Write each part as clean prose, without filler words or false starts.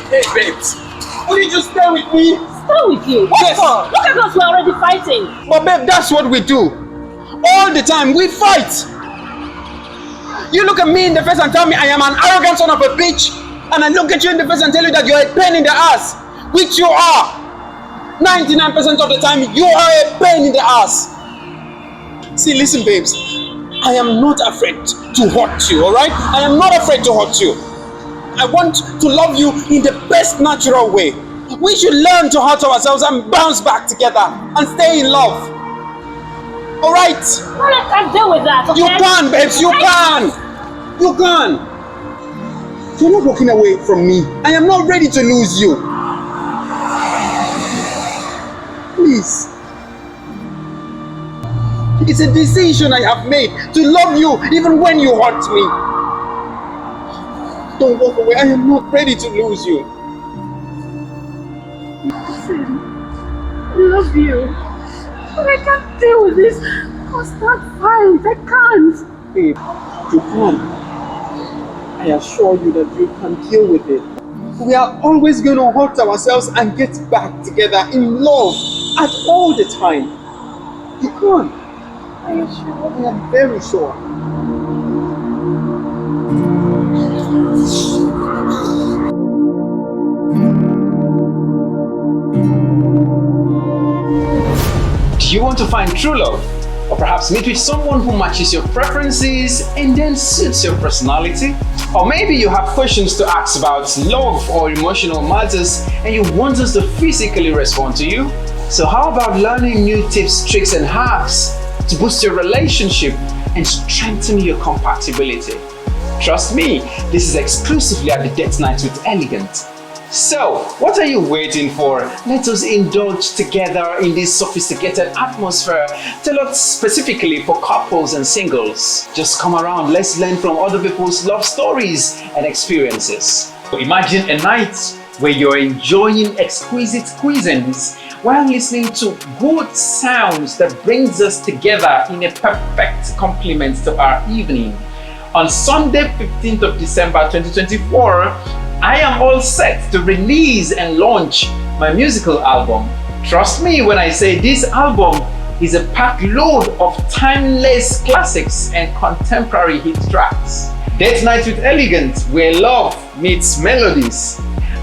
Hey, babes. Will you just stay with me? Stay with you? What for? Look at us, we're already fighting. But babe, that's what we do. All the time, we fight. You look at me in the face and tell me I am an arrogant son of a bitch. And I look at you in the face and tell you that you're a pain in the ass. Which you are. 99% of the time, you are a pain in the ass. See, listen, babes. I am not afraid to hurt you, alright? I am not afraid to hurt you. I want to love you in the best natural way. We should learn to hurt ourselves and bounce back together and stay in love. Alright? Well, I can't deal with that, okay? You can, babes, you can. You can. You're not walking away from me. I am not ready to lose you. Please. It's a decision I have made to love you even when you hurt me. Don't walk away. I am not ready to lose you. Listen, I love you. But I can't deal with this constant fight. I can't. Babe, you can. I assure you that you can deal with it. We are always going to hurt ourselves and get back together in love at all the time. You can. Are you sure? I am very sure. Do you want to find true love? Or perhaps meet with someone who matches your preferences and then suits your personality? Or maybe you have questions to ask about love or emotional matters and you want us to physically respond to you? So how about learning new tips, tricks and hacks to boost your relationship and strengthen your compatibility? Trust me, this is exclusively at the Date Night with Elegant. So, what are you waiting for? Let us indulge together in this sophisticated atmosphere tailored specifically for couples and singles. Just come around, let's learn from other people's love stories and experiences. Imagine a night where you're enjoying exquisite cuisines while listening to good sounds that brings us together in a perfect complement to our evening. On Sunday, 15th of December 2024, I am all set to release and launch my musical album. Trust me when I say this album is a packed load of timeless classics and contemporary hit tracks. Date Night with Elegant, where love meets melodies.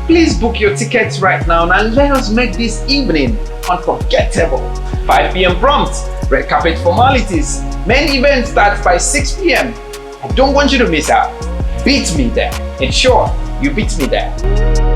Please book your tickets right now and let us make this evening unforgettable. 5 p.m. prompt, red carpet formalities. Main event starts by 6 p.m. I don't want you to miss out. Beat me there. And sure, you beat me there.